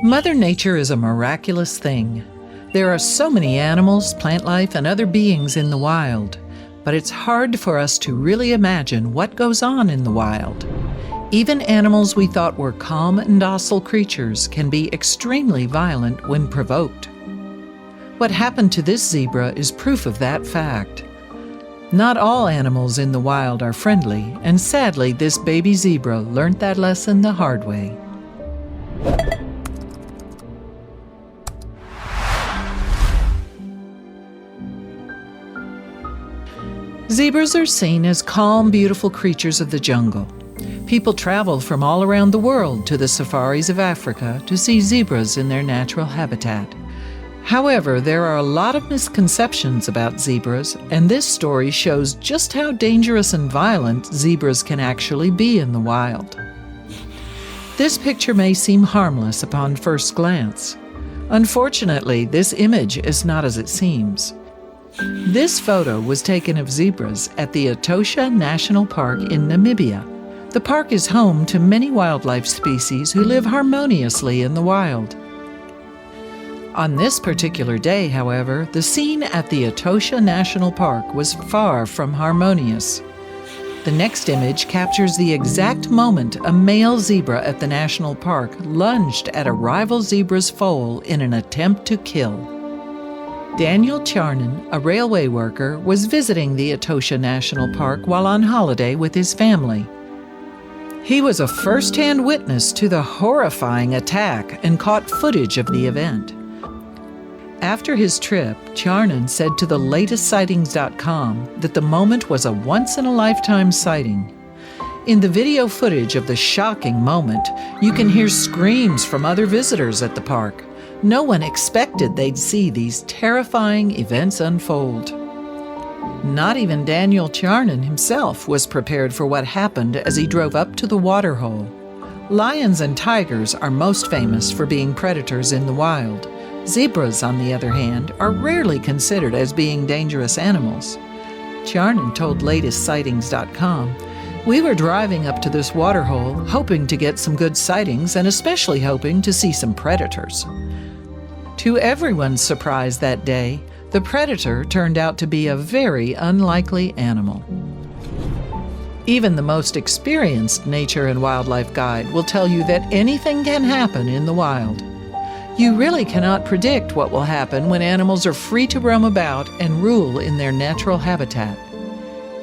Mother Nature is a miraculous thing. There are so many animals, plant life, and other beings in the wild, but it's hard for us to really imagine what goes on in the wild. Even animals we thought were calm and docile creatures can be extremely violent when provoked. What happened to this zebra is proof of that fact. Not all animals in the wild are friendly, and sadly, this baby zebra learned that lesson the hard way. Zebras are seen as calm, beautiful creatures of the jungle. People travel from all around the world to the safaris of Africa to see zebras in their natural habitat. However, there are a lot of misconceptions about zebras, and this story shows just how dangerous and violent zebras can actually be in the wild. This picture may seem harmless upon first glance. Unfortunately, this image is not as it seems. This photo was taken of zebras at the Etosha National Park in Namibia. The park is home to many wildlife species who live harmoniously in the wild. On this particular day, however, the scene at the Etosha National Park was far from harmonious. The next image captures the exact moment a male zebra at the national park lunged at a rival zebra's foal in an attempt to kill. Daniel Charnan, a railway worker, was visiting the Etosha National Park while on holiday with his family. He was a first-hand witness to the horrifying attack and caught footage of the event. After his trip, Charnan said to thelatestsightings.com that the moment was a once-in-a-lifetime sighting. In the video footage of the shocking moment, you can hear screams from other visitors at the park. No one expected they'd see these terrifying events unfold. Not even Daniel Charnan himself was prepared for what happened as he drove up to the waterhole. Lions and tigers are most famous for being predators in the wild. Zebras, on the other hand, are rarely considered as being dangerous animals. Charnan told latestsightings.com, "We were driving up to this waterhole, hoping to get some good sightings and especially hoping to see some predators." To everyone's surprise that day, the predator turned out to be a very unlikely animal. Even the most experienced nature and wildlife guide will tell you that anything can happen in the wild. You really cannot predict what will happen when animals are free to roam about and rule in their natural habitat.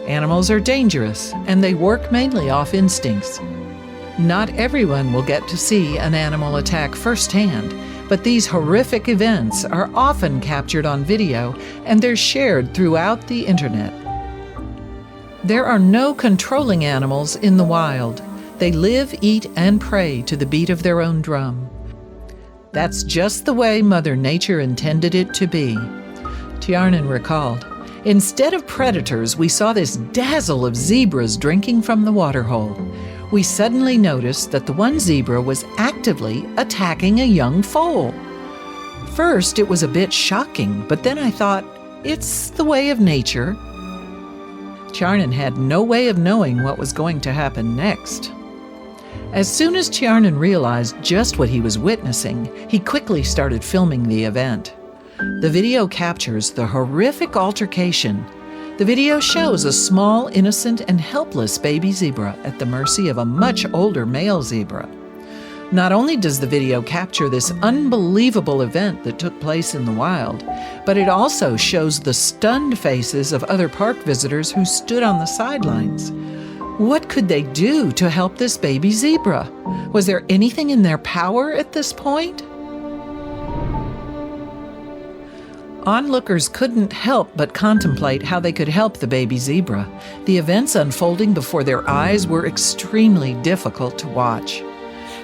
Animals are dangerous, and they work mainly off instincts. Not everyone will get to see an animal attack firsthand, but these horrific events are often captured on video and they're shared throughout the internet. There are no controlling animals in the wild. They live, eat, and pray to the beat of their own drum. That's just the way Mother Nature intended it to be. Tiarnan recalled, "Instead of predators, we saw this dazzle of zebras drinking from the waterhole. We suddenly noticed that the one zebra was actively attacking a young foal. First, it was a bit shocking, but then I thought, it's the way of nature." Charnan had no way of knowing what was going to happen next. As soon as Charnan realized just what he was witnessing, he quickly started filming the event. The video captures the horrific altercation. The video shows a small, innocent, and helpless baby zebra at the mercy of a much older male zebra. Not only does the video capture this unbelievable event that took place in the wild, but it also shows the stunned faces of other park visitors who stood on the sidelines. What could they do to help this baby zebra? Was there anything in their power at this point? Onlookers couldn't help but contemplate how they could help the baby zebra. The events unfolding before their eyes were extremely difficult to watch.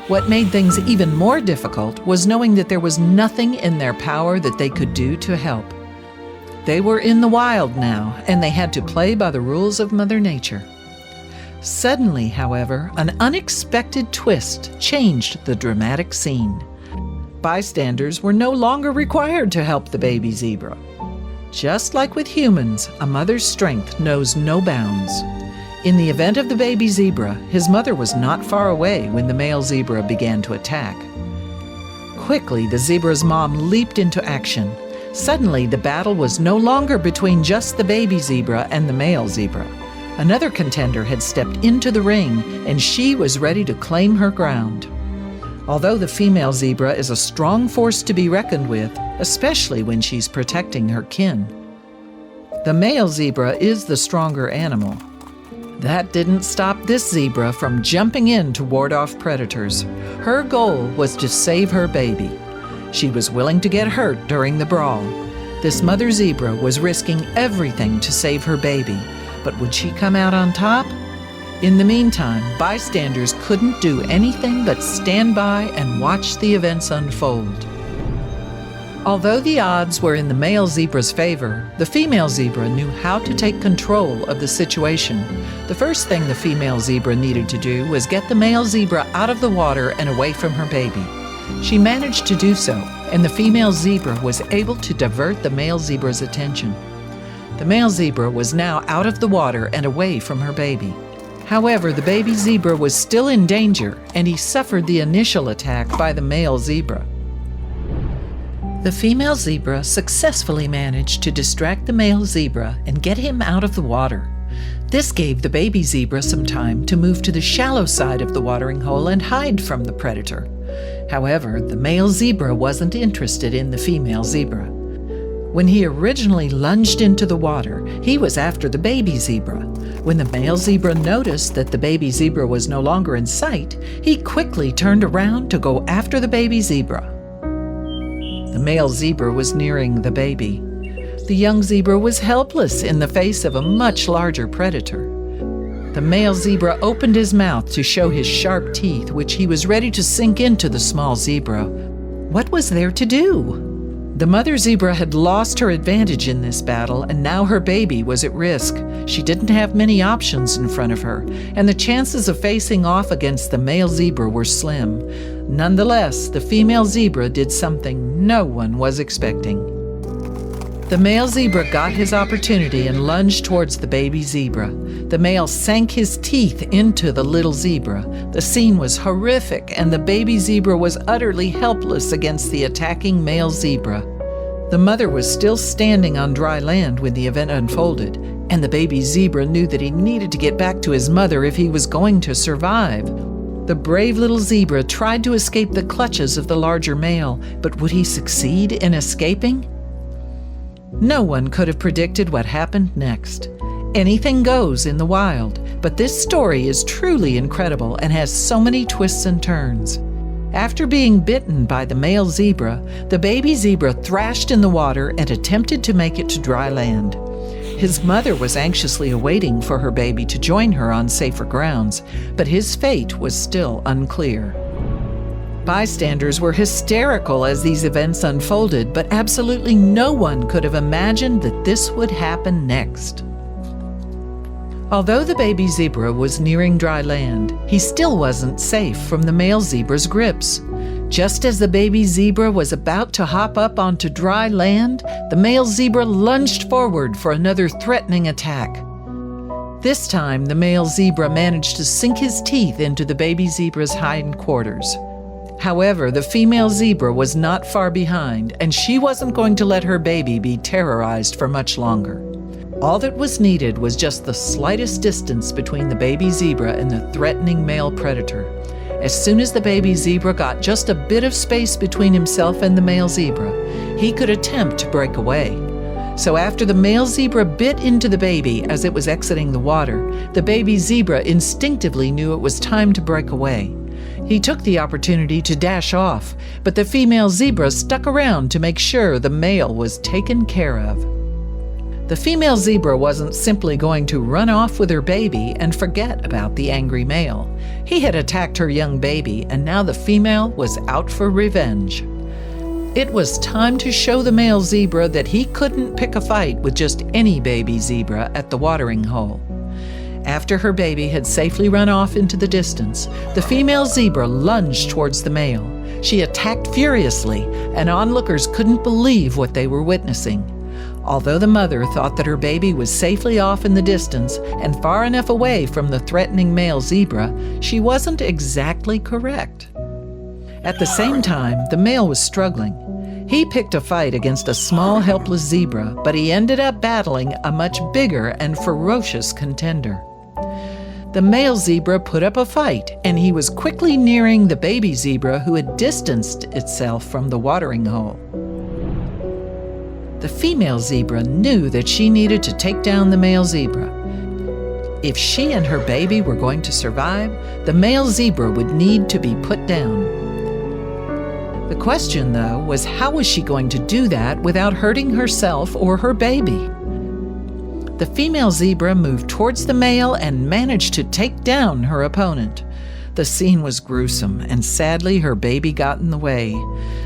What made things even more difficult was knowing that there was nothing in their power that they could do to help. They were in the wild now, and they had to play by the rules of Mother Nature. Suddenly, however, an unexpected twist changed the dramatic scene. Bystanders were no longer required to help the baby zebra. Just like with humans, a mother's strength knows no bounds. In the event of the baby zebra, his mother was not far away when the male zebra began to attack. Quickly, the zebra's mom leaped into action. Suddenly, the battle was no longer between just the baby zebra and the male zebra. Another contender had stepped into the ring, and she was ready to claim her ground. Although the female zebra is a strong force to be reckoned with, especially when she's protecting her kin, the male zebra is the stronger animal. That didn't stop this zebra from jumping in to ward off predators. Her goal was to save her baby. She was willing to get hurt during the brawl. This mother zebra was risking everything to save her baby, but would she come out on top? In the meantime, bystanders couldn't do anything but stand by and watch the events unfold. Although the odds were in the male zebra's favor, the female zebra knew how to take control of the situation. The first thing the female zebra needed to do was get the male zebra out of the water and away from her baby. She managed to do so, and the female zebra was able to divert the male zebra's attention. The male zebra was now out of the water and away from her baby. However, the baby zebra was still in danger, and he suffered the initial attack by the male zebra. The female zebra successfully managed to distract the male zebra and get him out of the water. This gave the baby zebra some time to move to the shallow side of the watering hole and hide from the predator. However, the male zebra wasn't interested in the female zebra. When he originally lunged into the water, he was after the baby zebra. When the male zebra noticed that the baby zebra was no longer in sight, he quickly turned around to go after the baby zebra. The male zebra was nearing the baby. The young zebra was helpless in the face of a much larger predator. The male zebra opened his mouth to show his sharp teeth, which he was ready to sink into the small zebra. What was there to do? The mother zebra had lost her advantage in this battle, and now her baby was at risk. She didn't have many options in front of her, and the chances of facing off against the male zebra were slim. Nonetheless, the female zebra did something no one was expecting. The male zebra got his opportunity and lunged towards the baby zebra. The male sank his teeth into the little zebra. The scene was horrific, and the baby zebra was utterly helpless against the attacking male zebra. The mother was still standing on dry land when the event unfolded, and the baby zebra knew that he needed to get back to his mother if he was going to survive. The brave little zebra tried to escape the clutches of the larger male, but would he succeed in escaping? No one could have predicted what happened next. Anything goes in the wild, but this story is truly incredible and has so many twists and turns. After being bitten by the male zebra, the baby zebra thrashed in the water and attempted to make it to dry land. His mother was anxiously awaiting for her baby to join her on safer grounds, but his fate was still unclear. Bystanders were hysterical as these events unfolded, but absolutely no one could have imagined that this would happen next. Although the baby zebra was nearing dry land, he still wasn't safe from the male zebra's grips. Just as the baby zebra was about to hop up onto dry land, the male zebra lunged forward for another threatening attack. This time, the male zebra managed to sink his teeth into the baby zebra's hindquarters. However, the female zebra was not far behind, and she wasn't going to let her baby be terrorized for much longer. All that was needed was just the slightest distance between the baby zebra and the threatening male predator. As soon as the baby zebra got just a bit of space between himself and the male zebra, he could attempt to break away. So after the male zebra bit into the baby as it was exiting the water, the baby zebra instinctively knew it was time to break away. He took the opportunity to dash off, but the female zebra stuck around to make sure the male was taken care of. The female zebra wasn't simply going to run off with her baby and forget about the angry male. He had attacked her young baby, and now the female was out for revenge. It was time to show the male zebra that he couldn't pick a fight with just any baby zebra at the watering hole. After her baby had safely run off into the distance, the female zebra lunged towards the male. She attacked furiously, and onlookers couldn't believe what they were witnessing. Although the mother thought that her baby was safely off in the distance and far enough away from the threatening male zebra, she wasn't exactly correct. At the same time, the male was struggling. He picked a fight against a small, helpless zebra, but he ended up battling a much bigger and ferocious contender. The male zebra put up a fight, and he was quickly nearing the baby zebra who had distanced itself from the watering hole. The female zebra knew that she needed to take down the male zebra. If she and her baby were going to survive, the male zebra would need to be put down. The question, though, was how was she going to do that without hurting herself or her baby? The female zebra moved towards the male and managed to take down her opponent. The scene was gruesome, and sadly her baby got in the way.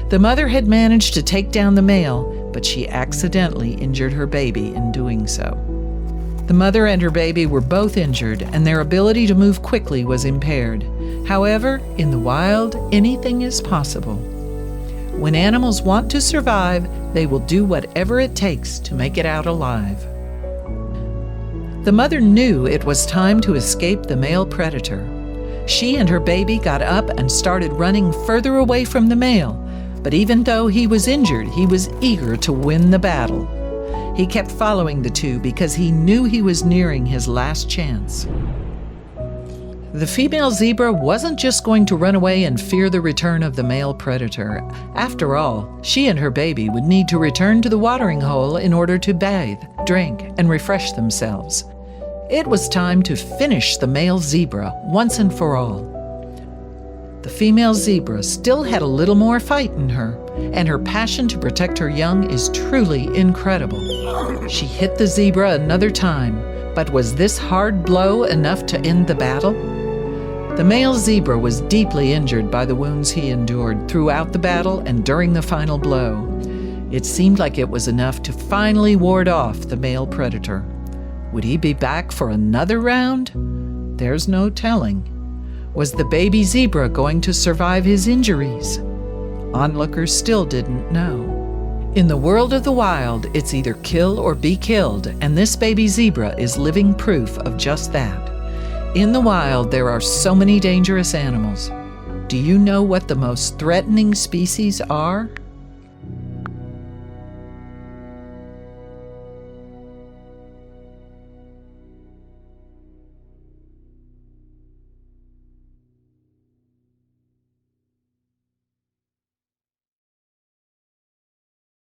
The mother had managed to take down the male, but she accidentally injured her baby in doing so. The mother and her baby were both injured, and their ability to move quickly was impaired. However, in the wild, anything is possible. When animals want to survive, they will do whatever it takes to make it out alive. The mother knew it was time to escape the male predator. She and her baby got up and started running further away from the male, but even though he was injured, he was eager to win the battle. He kept following the two because he knew he was nearing his last chance. The female zebra wasn't just going to run away and fear the return of the male predator. After all, she and her baby would need to return to the watering hole in order to bathe, drink, and refresh themselves. It was time to finish the male zebra once and for all. The female zebra still had a little more fight in her, and her passion to protect her young is truly incredible. She hit the zebra another time, but was this hard blow enough to end the battle? The male zebra was deeply injured by the wounds he endured throughout the battle and during the final blow. It seemed like it was enough to finally ward off the male predator. Would he be back for another round? There's no telling. Was the baby zebra going to survive his injuries? Onlookers still didn't know. In the world of the wild, it's either kill or be killed, and this baby zebra is living proof of just that. In the wild, there are so many dangerous animals. Do you know what the most threatening species are?